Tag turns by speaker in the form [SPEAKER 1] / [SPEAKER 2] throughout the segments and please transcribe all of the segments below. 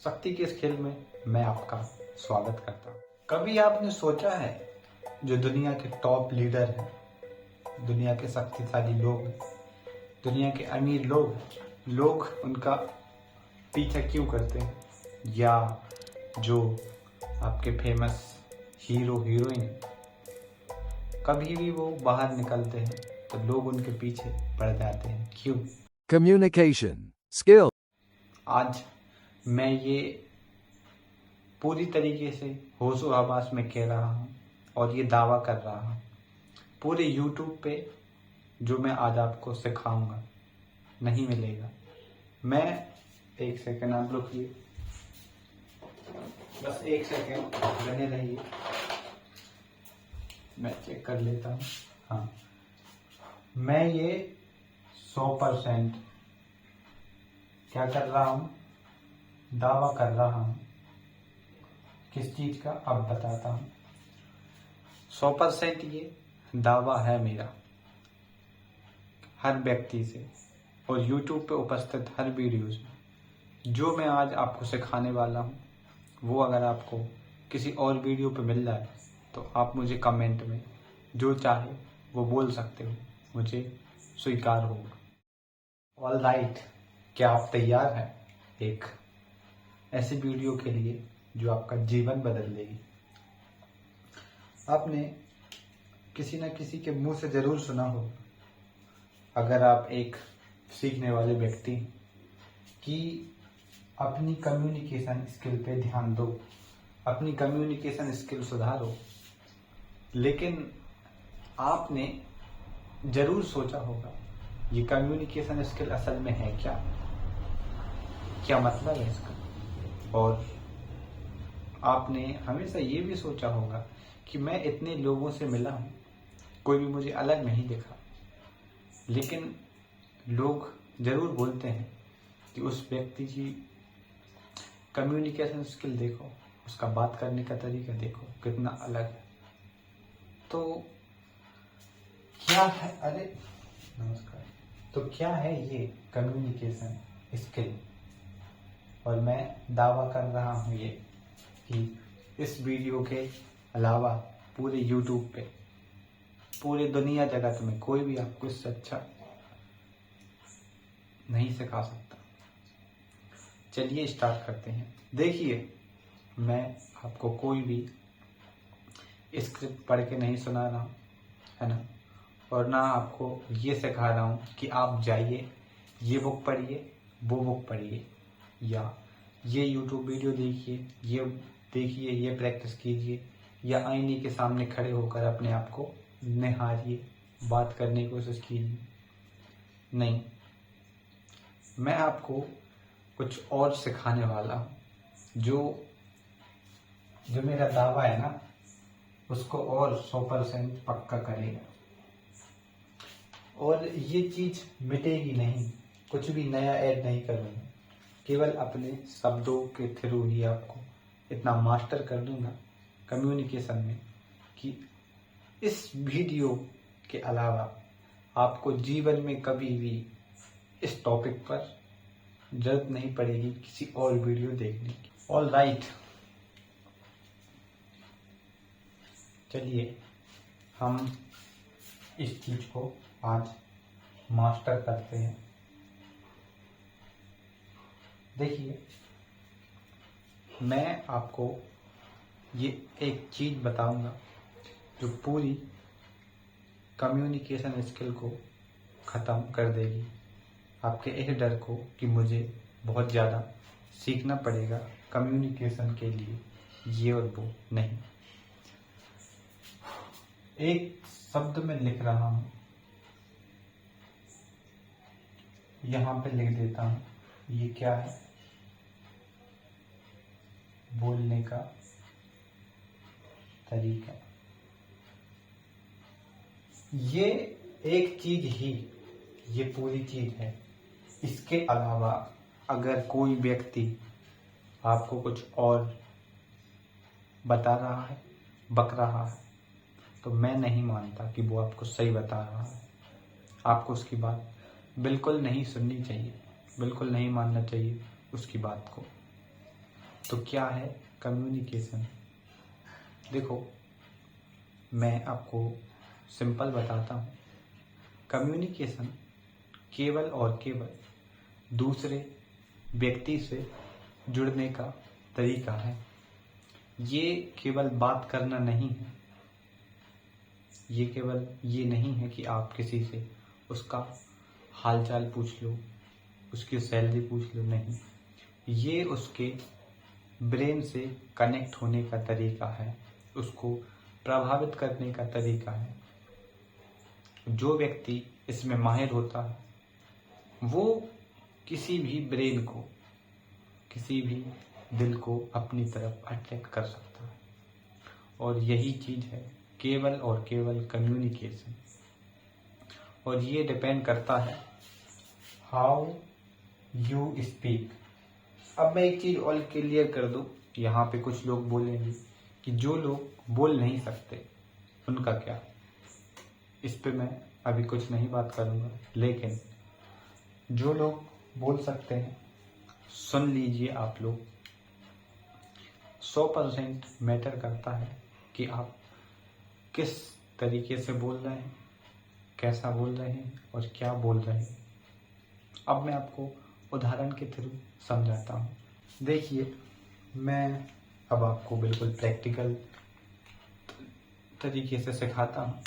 [SPEAKER 1] शक्ति के इस खेल में मैं आपका स्वागत करता हूँ। कभी आपने सोचा है जो दुनिया के टॉप लीडर हैं, दुनिया के शक्तिशाली लोग हैं, दुनिया के अमीर लोग उनका पीछा क्यों करते हैं? या जो आपके फेमस हीरो हीरोइन कभी भी वो बाहर निकलते हैं तो लोग उनके पीछे पड़ जाते हैं, क्यों?
[SPEAKER 2] Communication skill.
[SPEAKER 1] आज मैं ये पूरी तरीके से होशो हवास में कह रहा हूँ और ये दावा कर रहा हूँ पूरे YouTube पे जो मैं आज आपको सिखाऊंगा नहीं मिलेगा। मैं एक सेकंड आप रुकिए, बस एक सेकंड बने रहिए, मैं चेक कर लेता हूँ। हाँ, मैं ये 100% क्या कर रहा हूँ, दावा कर रहा हूँ। किस चीज का अब बताता हूँ। 100% ये दावा है मेरा हर व्यक्ति से और YouTube पे उपस्थित हर वीडियोस में जो मैं आज आपको सिखाने वाला हूँ, वो अगर आपको किसी और वीडियो पे मिल जाए तो आप मुझे कमेंट में जो चाहे वो बोल सकते हो, मुझे स्वीकार होगा। ऑल राइट, क्या आप तैयार हैं एक ऐसी वीडियो के लिए जो आपका जीवन बदल देगी? आपने किसी न किसी के मुंह से जरूर सुना हो, अगर आप एक सीखने वाले व्यक्ति, कि अपनी कम्युनिकेशन स्किल पे ध्यान दो, अपनी कम्युनिकेशन स्किल सुधारो। लेकिन आपने जरूर सोचा होगा ये कम्युनिकेशन स्किल असल में है क्या, क्या मतलब है इसका? और आपने हमेशा ये भी सोचा होगा कि मैं इतने लोगों से मिला हूँ, कोई भी मुझे अलग नहीं दिखा, लेकिन लोग जरूर बोलते हैं कि उस व्यक्ति की कम्युनिकेशन स्किल देखो, उसका बात करने का तरीका देखो कितना अलग है। तो क्या है, अरे नमस्कार, तो क्या है ये कम्युनिकेशन स्किल? और मैं दावा कर रहा हूँ ये कि इस वीडियो के अलावा पूरे YouTube पे, पूरे दुनिया जगत में कोई भी आपको इससे अच्छा नहीं सिखा सकता। चलिए स्टार्ट करते हैं। देखिए, मैं आपको कोई भी स्क्रिप्ट पढ़ के नहीं सुना रहा हूँ, है ना, और ना आपको ये सिखा रहा हूँ कि आप जाइए ये बुक पढ़िए, वो बुक पढ़िए, या ये YouTube वीडियो देखिए, ये प्रैक्टिस कीजिए, या आईने के सामने खड़े होकर अपने आप को निहारिए, बात करने की कोशिश कीजिए। नहीं, मैं आपको कुछ और सिखाने वाला हूँ जो मेरा दावा है ना, उसको और 100% पक्का करेगा। और ये चीज मिटेगी नहीं, कुछ भी नया ऐड नहीं करूँगा, केवल अपने शब्दों के थ्रू ही आपको इतना मास्टर कर दूंगा कम्युनिकेशन में कि इस वीडियो के अलावा आपको जीवन में कभी भी इस टॉपिक पर जरूरत नहीं पड़ेगी किसी और वीडियो देखने की। ऑल राइट, चलिए हम इस चीज को आज मास्टर करते हैं। देखिए, मैं आपको ये एक चीज बताऊंगा जो पूरी कम्युनिकेशन स्किल को ख़त्म कर देगी, आपके इस डर को कि मुझे बहुत ज़्यादा सीखना पड़ेगा कम्युनिकेशन के लिए, ये और वो नहीं। एक शब्द में लिख रहा हूँ, यहाँ पे लिख देता हूँ, ये क्या है? बोलने का तरीका। ये एक चीज ही, ये पूरी चीज है। इसके अलावा अगर कोई व्यक्ति आपको कुछ और बता रहा है, बक रहा है, तो मैं नहीं मानता कि वो आपको सही बता रहा है। आपको उसकी बात बिल्कुल नहीं सुननी चाहिए, बिल्कुल नहीं मानना चाहिए उसकी बात को। तो क्या है कम्युनिकेशन? देखो, मैं आपको सिंपल बताता हूँ। कम्युनिकेशन केवल और केवल दूसरे व्यक्ति से जुड़ने का तरीका है। ये केवल बात करना नहीं है। ये केवल ये नहीं है कि आप किसी से उसका हालचाल पूछ लो, उसकी सैलरी पूछ लो, नहीं। ये उसके ब्रेन से कनेक्ट होने का तरीका है, उसको प्रभावित करने का तरीका है। जो व्यक्ति इसमें माहिर होता है वो किसी भी ब्रेन को, किसी भी दिल को अपनी तरफ अट्रैक्ट कर सकता है। और यही चीज़ है केवल और केवल कम्युनिकेशन। और ये डिपेंड करता है हाउ यू स्पीक। अब मैं एक चीज़ और क्लियर कर दूं, यहाँ पे कुछ लोग बोलेंगे कि जो लोग बोल नहीं सकते उनका क्या। इस पे मैं अभी कुछ नहीं बात करूँगा, लेकिन जो लोग बोल सकते हैं सुन लीजिए आप लोग। 100% मैटर करता है कि आप किस तरीके से बोल रहे हैं, कैसा बोल रहे हैं और क्या बोल रहे हैं। अब मैं आपको उदाहरण के थ्रू समझाता हूँ। देखिए, मैं अब आपको बिल्कुल प्रैक्टिकल तरीके से सिखाता हूँ।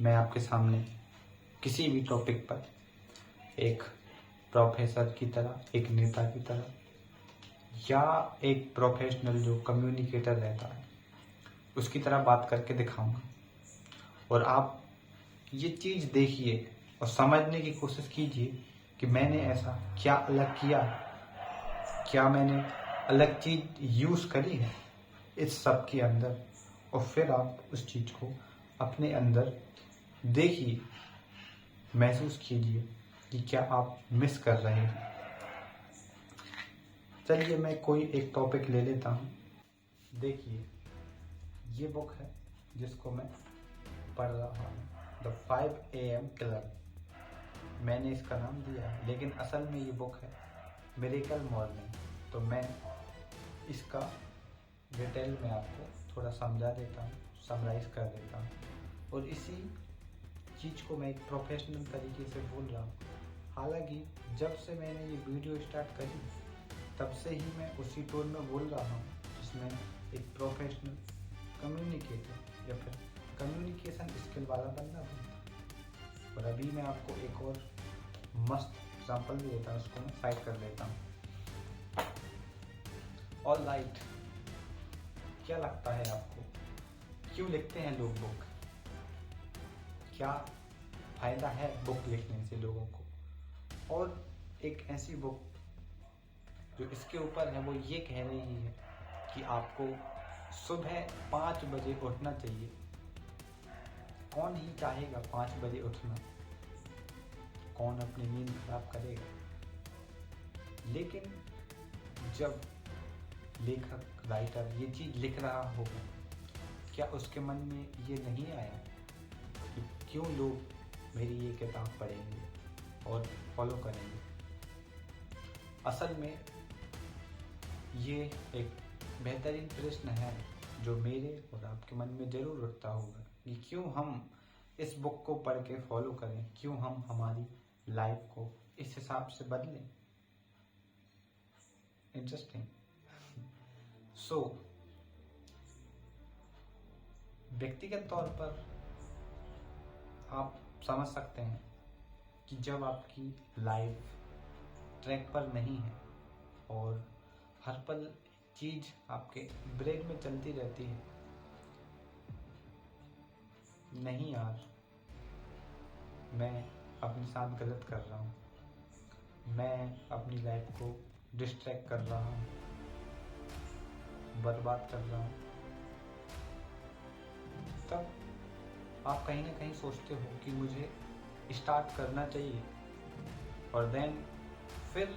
[SPEAKER 1] मैं आपके सामने किसी भी टॉपिक पर एक प्रोफेसर की तरह, एक नेता की तरह, या एक प्रोफेशनल जो कम्युनिकेटर रहता है उसकी तरह बात करके दिखाऊंगा। और आप ये चीज़ देखिए और समझने की कोशिश कीजिए कि मैंने ऐसा क्या अलग किया है, क्या मैंने अलग चीज़ यूज़ करी है इस सब के अंदर। और फिर आप उस चीज़ को अपने अंदर देखिए, महसूस कीजिए कि क्या आप मिस कर रहे हैं। चलिए मैं कोई एक टॉपिक ले लेता हूँ। देखिए, ये बुक है जिसको मैं पढ़ रहा हूँ, द 5 AM क्लब। मैंने इसका नाम दिया है, लेकिन असल में ये बुक है मिरेकल मॉर्निंग। तो मैं इसका डिटेल में आपको थोड़ा समझा देता हूँ, समराइज कर देता हूँ। और इसी चीज़ को मैं एक प्रोफेशनल तरीके से बोल रहा हूँ। हालांकि जब से मैंने ये वीडियो स्टार्ट करी तब से ही मैं उसी टोन में बोल रहा हूँ जिसमें एक प्रोफेशनल कम्युनिकेटर या फिर कम्युनिकेशन स्किल वाला बंदा बनता। और अभी मैं आपको एक और मस्त एग्जाम्पल भी देता हूँ, उसको मैं साइड कर देता हूँ। ऑल राइट, क्या लगता है आपको क्यों लिखते हैं लोग बुक? क्या फायदा है बुक लिखने से लोगों को? और एक ऐसी बुक जो इसके ऊपर है वो ये कह रही है कि आपको सुबह 5 बजे उठना चाहिए। कौन ही चाहेगा 5 बजे उठना? कौन अपनी नींद खराब करेगा? लेकिन जब लेखक, राइटर ये चीज़ लिख रहा होगा, क्या उसके मन में ये नहीं आया कि क्यों लोग मेरी ये किताब पढ़ेंगे और फॉलो करेंगे? असल में ये एक बेहतरीन प्रश्न है जो मेरे और आपके मन में ज़रूर उठता होगा कि क्यों हम इस बुक को पढ़ के फॉलो करें, क्यों हम हमारी लाइफ को इस हिसाब से बदलें। इंटरेस्टिंग। सो व्यक्तिगत तौर पर आप समझ सकते हैं कि जब आपकी लाइफ ट्रैक पर नहीं है और हर पल चीज़ आपके ब्रेन में चलती रहती है, नहीं यार मैं अपने साथ गलत कर रहा हूँ, मैं अपनी लाइफ को डिस्ट्रैक्ट कर रहा हूँ, बर्बाद कर रहा हूँ, तब आप कहीं ना कहीं सोचते हो कि मुझे स्टार्ट करना चाहिए। और देन फिर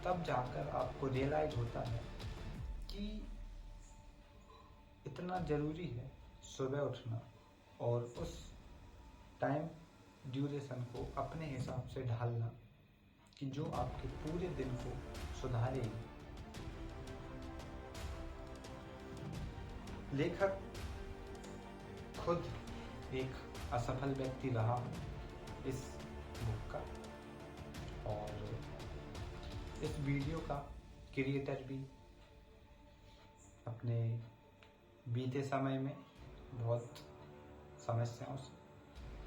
[SPEAKER 1] तब जाकर आपको रियलाइज होता है कि इतना ज़रूरी है सुबह उठना और उस टाइम ड्यूरेशन को अपने हिसाब से ढालना कि जो आपके पूरे दिन को सुधारेगी। लेखक खुद एक असफल व्यक्ति रहा हूँ इस बुक का, और इस वीडियो का क्रिएटर भी अपने बीते समय में बहुत समस्याओं से,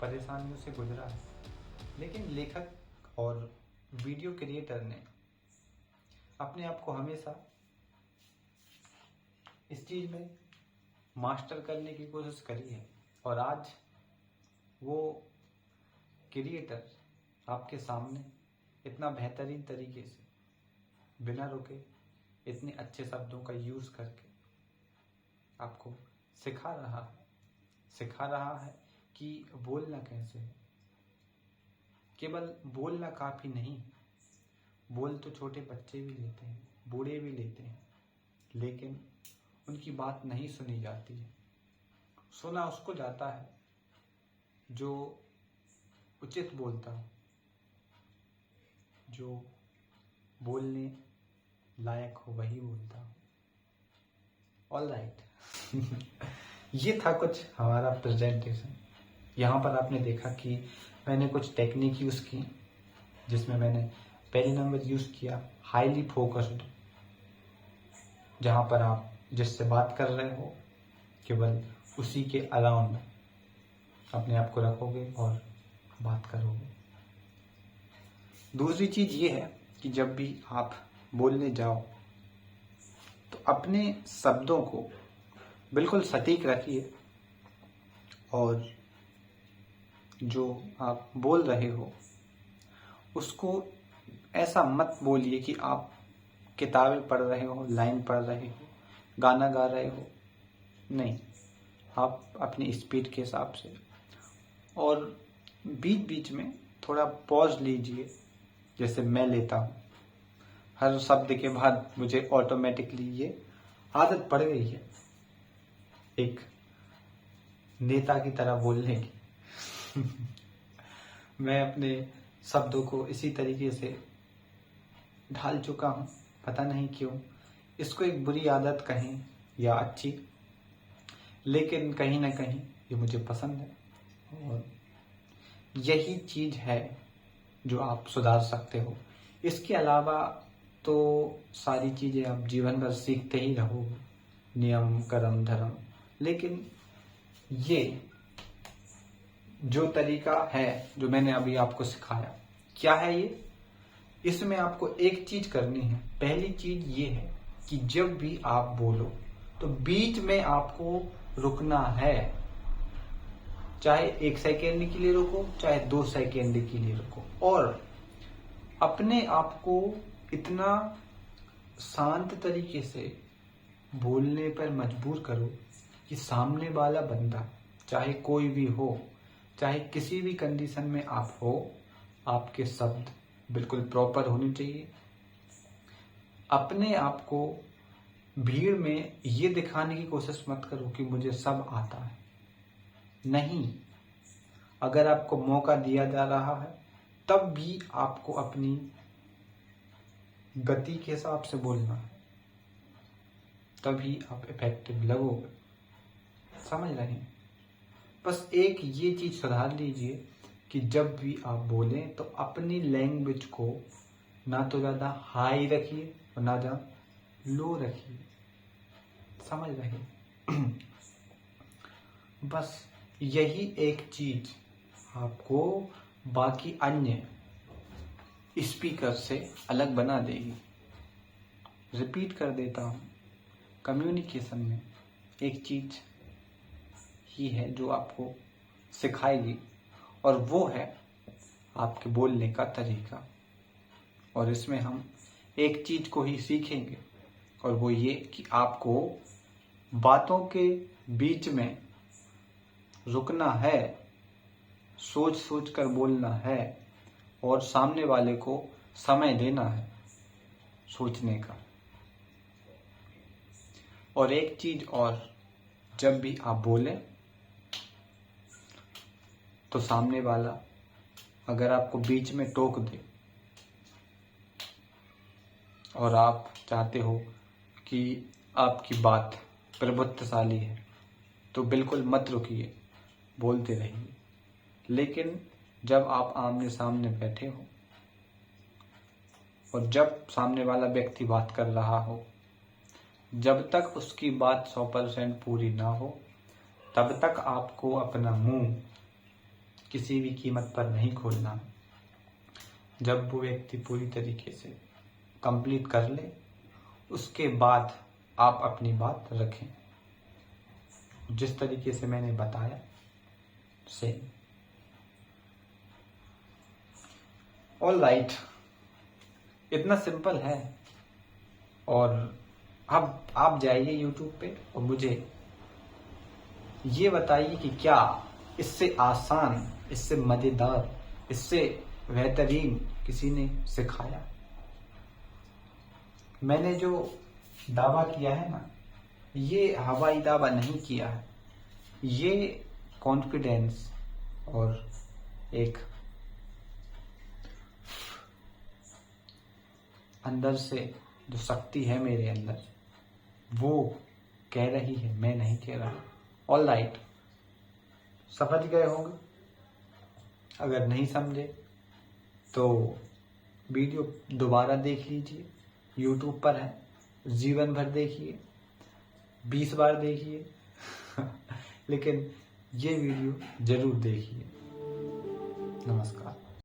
[SPEAKER 1] परेशानियों से गुजरा है, लेकिन लेखक और वीडियो क्रिएटर ने अपने आप को हमेशा इस चीज़ में मास्टर करने की कोशिश करी है, और आज वो क्रिएटर आपके सामने इतना बेहतरीन तरीके से बिना रुके इतने अच्छे शब्दों का यूज़ करके आपको सिखा रहा है कि बोलना कैसे है। केवल बोलना काफ़ी नहीं, बोल तो छोटे बच्चे भी लेते हैं, बूढ़े भी लेते हैं, लेकिन उनकी बात नहीं सुनी जाती है। सुना उसको जाता है जो उचित बोलता हो, जो बोलने लायक हो वही बोलता हो। All right. ये था कुछ हमारा प्रेजेंटेशन। यहाँ पर आपने देखा कि मैंने कुछ टेक्निक यूज़ की, जिसमें मैंने पहले नंबर यूज़ किया हाईली फोकस्ड, जहाँ पर आप जिससे बात कर रहे हो केवल उसी के अराउंड अपने आप को रखोगे और बात करोगे। दूसरी चीज़ ये है कि जब भी आप बोलने जाओ तो अपने शब्दों को बिल्कुल सटीक रखिए, और जो आप बोल रहे हो उसको ऐसा मत बोलिए कि आप किताबें पढ़ रहे हो, लाइन पढ़ रहे हो, गाना गा रहे हो। नहीं, आप अपनी स्पीड के हिसाब से, और बीच बीच में थोड़ा पॉज लीजिए, जैसे मैं लेता हूँ। हर शब्द के बाद मुझे ऑटोमेटिकली ये आदत पड़ गई है एक नेता की तरह बोलने की। मैं अपने शब्दों को इसी तरीके से ढाल चुका हूँ, पता नहीं क्यों। इसको एक बुरी आदत कहें या अच्छी, लेकिन कहीं ना कहीं ये मुझे पसंद है, और यही चीज़ है जो आप सुधार सकते हो। इसके अलावा तो सारी चीज़ें आप जीवन भर सीखते ही रहोगे, नियम, कर्म, धर्म, लेकिन ये जो तरीका है जो मैंने अभी आपको सिखाया, क्या है ये? इसमें आपको एक चीज करनी है। पहली चीज ये है कि जब भी आप बोलो तो बीच में आपको रुकना है। चाहे 1 सेकेंड के लिए रुको, चाहे 2 सेकेंड के लिए रुको, और अपने आप को इतना शांत तरीके से बोलने पर मजबूर करो कि सामने वाला बंदा, चाहे कोई भी हो, चाहे किसी भी कंडीशन में आप हो, आपके शब्द बिल्कुल प्रॉपर होने चाहिए। अपने आप को भीड़ में ये दिखाने की कोशिश मत करो कि मुझे सब आता है। नहीं, अगर आपको मौका दिया जा रहा है तब भी आपको अपनी गति के हिसाब से बोलना है, तभी आप इफेक्टिव लगोगे। समझ रहे हैं? बस एक ये चीज सुधार लीजिए कि जब भी आप बोलें तो अपनी लैंग्वेज को ना तो ज़्यादा हाई रखिए और ना ज़्यादा लो रखिए। समझ रहे हैं? बस यही एक चीज आपको बाकी अन्य स्पीकर से अलग बना देगी। रिपीट कर देता हूँ, कम्युनिकेशन में एक चीज ही है जो आपको सिखाएगी, और वो है आपके बोलने का तरीका। और इसमें हम एक चीज को ही सीखेंगे, और वो ये कि आपको बातों के बीच में रुकना है, सोच सोच कर बोलना है, और सामने वाले को समय देना है सोचने का। और एक चीज और, जब भी आप बोलें तो सामने वाला अगर आपको बीच में टोक दे और आप चाहते हो कि आपकी बात प्रभुत्वशाली है, तो बिल्कुल मत रुकिए, बोलते रहिए। लेकिन जब आप आमने सामने बैठे हो और जब सामने वाला व्यक्ति बात कर रहा हो, जब तक उसकी बात 100% पूरी ना हो, तब तक आपको अपना मुंह किसी भी कीमत पर नहीं खोलना। जब वो व्यक्ति पूरी तरीके से कंप्लीट कर ले, उसके बाद आप अपनी बात रखें, जिस तरीके से मैंने बताया सेम। ऑल राइट, इतना सिंपल है। और अब आप जाइए YouTube पे और मुझे ये बताइए कि क्या इससे आसान, इससे मज़ेदार, इससे बेहतरीन किसी ने सिखाया? मैंने जो दावा किया है ना, ये हवाई दावा नहीं किया है, ये कॉन्फिडेंस और एक अंदर से जो शक्ति है मेरे अंदर, वो कह रही है, मैं नहीं कह रहा। ऑल राइट, समझ गए होंगे। अगर नहीं समझे तो वीडियो दोबारा देख लीजिए, YouTube पर है, जीवन भर देखिए, 20 बार देखिए लेकिन ये वीडियो जरूर देखिए। नमस्कार।